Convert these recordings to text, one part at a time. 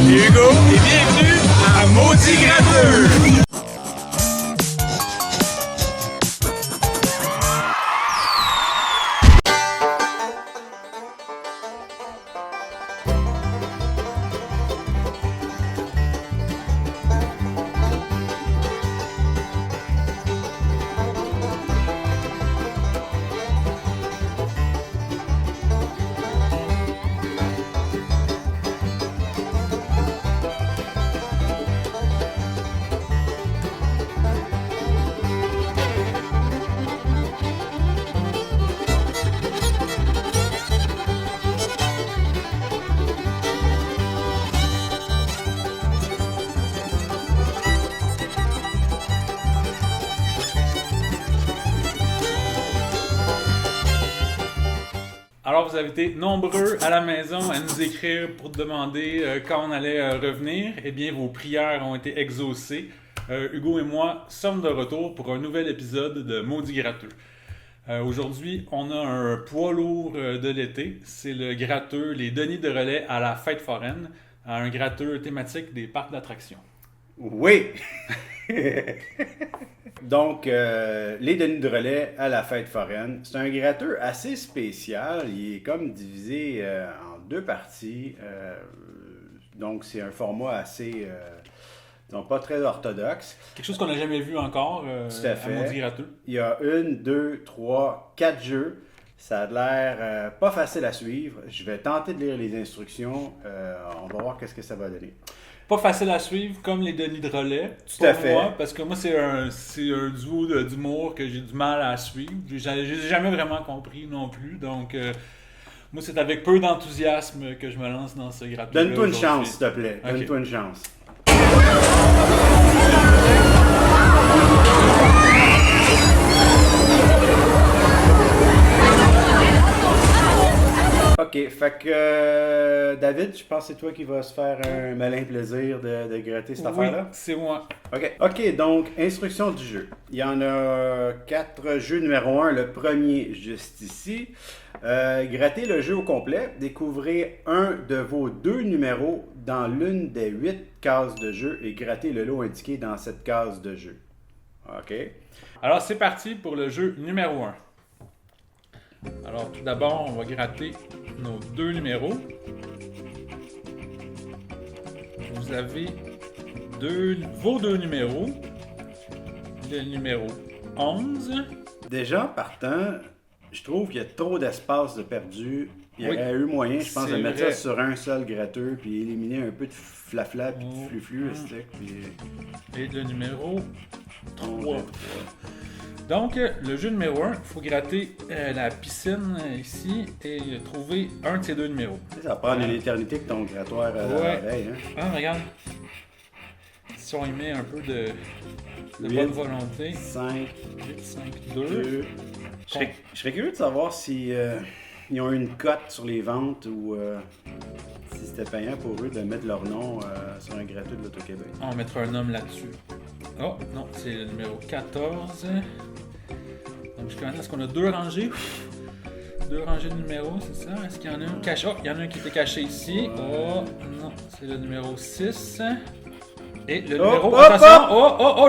Hugo et bienvenue à Maudit Gratteux! Alors, vous avez été nombreux à la maison à nous écrire pour demander quand on allait revenir. Eh bien, vos prières ont été exaucées. Hugo et moi sommes de retour pour un nouvel épisode de Maudit Gratteux. Aujourd'hui, on a un poids lourd de l'été. C'est le gratteux, les Denis de relais à la fête foraine, un gratteux thématique des parcs d'attractions. Oui! Donc, les Denis de relais à la fête foraine, c'est un gratteux assez spécial. Il est comme divisé en deux parties. Donc, c'est un format assez, donc pas très orthodoxe. Quelque chose qu'on n'a jamais vu encore Tout à fait. Maudit Gratteux. Il y a 1, 2, 3, 4 jeux. Ça a l'air pas facile à suivre. Je vais tenter de lire les instructions. On va voir qu'est-ce que ça va donner. Pas facile à suivre comme les Denis de relais. Tout à fait. Moi, parce que moi, c'est un duo d'humour que j'ai du mal à suivre. J'ai jamais vraiment compris non plus. Donc, moi, c'est avec peu d'enthousiasme que je me lance dans ce gratteux. Donne-toi une chance, s'il te plaît. Ok. Donne-toi une chance. Ok, fait que David, je pense que c'est toi qui vas se faire un malin plaisir de gratter cette Oui, affaire-là. c'est moi. Ok, donc instruction du jeu. Il y en a 4 jeux numéro 1, le premier juste ici. Grattez le jeu au complet. Découvrez un de vos 2 numéros dans l'une des 8 cases de jeu et grattez le lot indiqué dans cette case de jeu. Ok. Alors, c'est parti pour le jeu numéro 1. Alors, tout d'abord, on va gratter nos 2 numéros. Vous avez vos 2 numéros. Le numéro 11. Déjà, partant, je trouve qu'il y a trop d'espace de perdu. Il y Oui, aurait eu moyen, je pense, de c'est mettre vrai. ça sur un seul gratteux puis éliminer un peu de flafla puis de Oh. fluflu. Puis... Et le numéro 3. 3. Donc, le jeu numéro 1, il faut gratter la piscine ici et trouver un de ces 2 numéros. Ça va prendre une éternité que ton grattoir à Ouais. l'oreille. Hein? Ah, regarde. Si on y met un peu de Huit. bonne volonté. 5, 8, 5, 2. 2. Je serais curieux de savoir si ils ont eu une cote sur les ventes ou si c'était payant pour eux de mettre leur nom sur un gratteux de l'Auto-Québec. On mettra un homme là-dessus. Oh, non, c'est le numéro 14. Donc, jusqu'à maintenant, est-ce qu'on a 2 rangées? 2 rangées de numéros, c'est ça? Est-ce qu'il y en a un caché? Oh, il y en a un qui était caché ici. Oh, non, c'est le numéro 6. Et le numéro... Attention!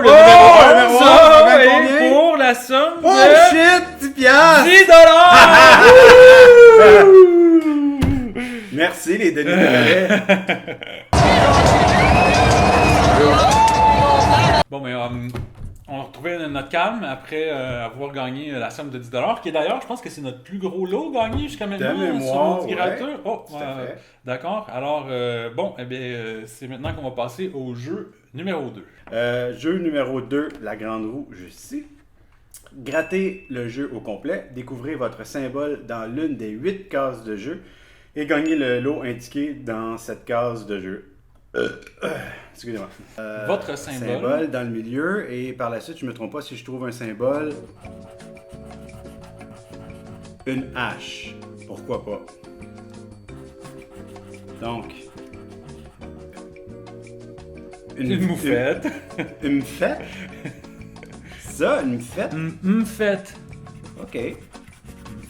Le numéro 1! numéro un, Ça, ça fait et combien? pour la somme Oh de shit! 10 piastres! 10 dollars! Merci les Denis de relais. Bon, mais on a retrouvé notre calme après avoir gagné la somme de 10 $, qui est d'ailleurs, je pense que c'est notre plus gros lot gagné jusqu'à maintenant sur mémoire, Maudit Gratteux. ouais. Oh, Tout à fait. d'accord. Alors, bon, eh bien, c'est maintenant qu'on va passer au jeu numéro 2. Jeu numéro 2, la grande roue, juste ici. Grattez le jeu au complet, découvrez votre symbole dans l'une des 8 cases de jeu et gagnez le lot indiqué dans cette case de jeu. Excusez-moi. Votre symbole. Symbole dans le milieu et par la suite, je ne me trompe pas si je trouve un symbole. Une hache. Pourquoi pas? Donc. Une moufette. Une moufette? Ça, une moufette? Une fête. Ok.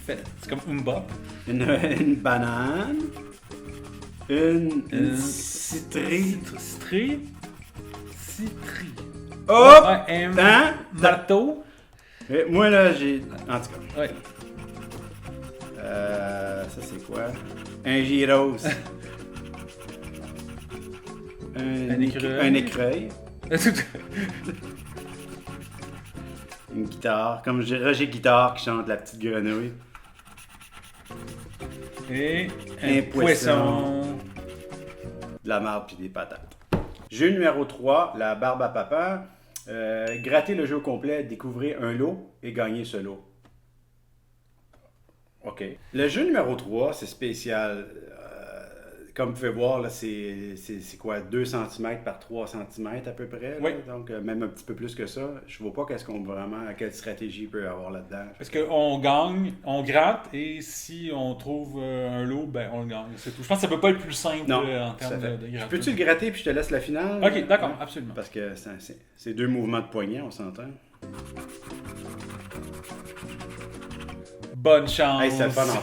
Fête. C'est comme Umba. Une banane. Une citrie. Citrie. Hop! Ouais, un Hein? marteau. Et moi, là, j'ai... En tout cas. Ouais. Ça, c'est quoi? Un gyros. Un écureuil. Un écureuil. Une guitare. Comme Roger Guitare qui chante La Petite Grenouille. Et Un poisson. De la marde puis des patates. Jeu numéro 3, la barbe à papa. Gratter le jeu au complet, découvrir un lot et gagner ce lot. OK. Le jeu numéro 3, c'est spécial. Comme vous pouvez voir, là, c'est quoi, 2 cm par 3 cm à peu près. Là? Oui. Donc, même un petit peu plus que ça. Je vois pas quelle stratégie il peut y avoir là-dedans. Parce qu'on gagne, on gratte, et si on trouve un lot, ben on le gagne. C'est tout. Je pense que ça peut pas être plus simple Non, en termes de gratte. Peux-tu le gratter puis je te laisse la finale? Ok, d'accord, absolument. Parce que c'est 2 mouvements de poignet, on s'entend. Bonne chance. Hey, c'est le fun en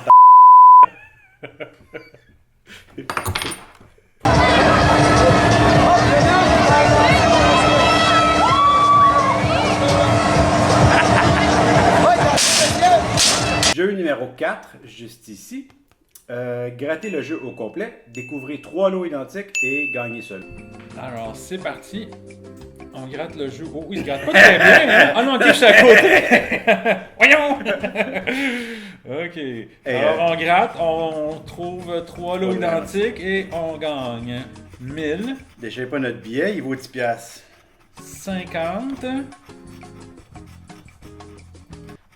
Jeu numéro 4, juste ici. Gratter le jeu au complet, découvrir 3 lots identiques et gagner seul. Alors, c'est parti. On gratte le jeu. Oh, il se gratte pas très bien, hein? Ah non, ok, je suis à côté. Voyons! Ok. Alors, on gratte, on trouve 3 lots identiques et on gagne 1000. Déchez pas notre billet, il vaut 10 piastres. 50.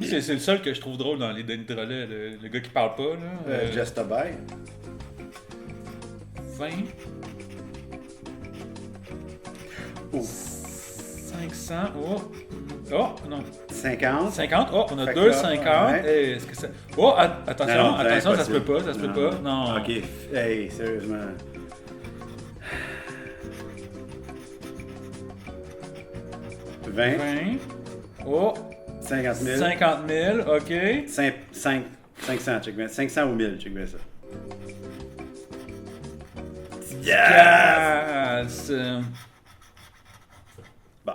C'est le seul que je trouve drôle dans les Denis Drolet, le gars qui parle pas. Là. Just a buy. 20. Oh. 500. Oh! Oh, non. 50. 50. Oh, on a Fait que 2, là, 50. ouais. Hey, est-ce que ça... Oh, attention, Non, attention, ça se peut impossible. pas, ça se peut pas. Non. Ok, hey, sérieusement. « 20, 20. Oh, 50 000, 50 000, ok. 500, check bien. 500 ou 1000, check bien ça. Yes! Bon.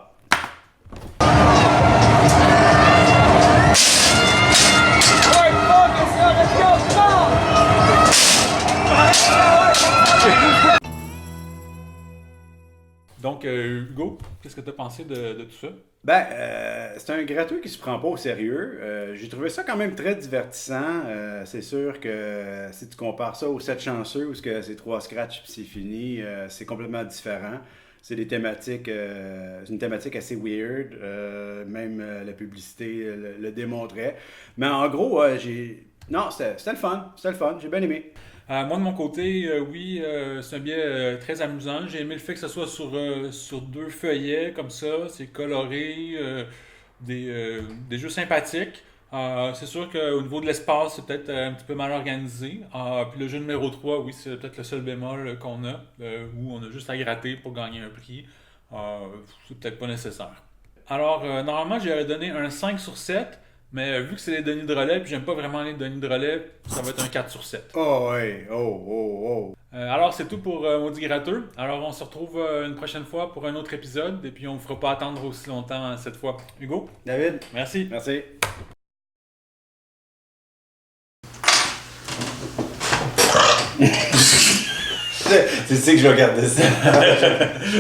Donc, Hugo, qu'est-ce que tu as pensé de tout ça? Ben, c'est un gratteux qui se prend pas au sérieux. J'ai trouvé ça quand même très divertissant. C'est sûr que si tu compares ça aux 7 chanceux, où c'est 3 scratchs puis c'est fini, c'est complètement différent. C'est des thématiques, c'est une thématique assez weird. Même la publicité le démontrait. Mais en gros, non, c'était le fun. C'était le fun. J'ai bien aimé. Moi, de mon côté, oui, c'est un billet très amusant. J'ai aimé le fait que ce soit sur 2 feuillets, comme ça. C'est coloré, des jeux sympathiques. C'est sûr qu'au niveau de l'espace, c'est peut-être un petit peu mal organisé. Puis le jeu numéro 3, oui, c'est peut-être le seul bémol qu'on a, où on a juste à gratter pour gagner un prix. C'est peut-être pas nécessaire. Alors, normalement, j'aurais donné un 5 sur 7. Mais vu que c'est les Denis Drolet, puis j'aime pas vraiment les Denis Drolet, ça va être un 4 sur 7. Oh, ouais. Oh. Alors, c'est tout pour Maudit Gratteux. Alors, on se retrouve une prochaine fois pour un autre épisode, et puis on ne vous fera pas attendre aussi longtemps cette fois. Hugo? David? Merci. Merci. Tu sais que je vais regarder ça.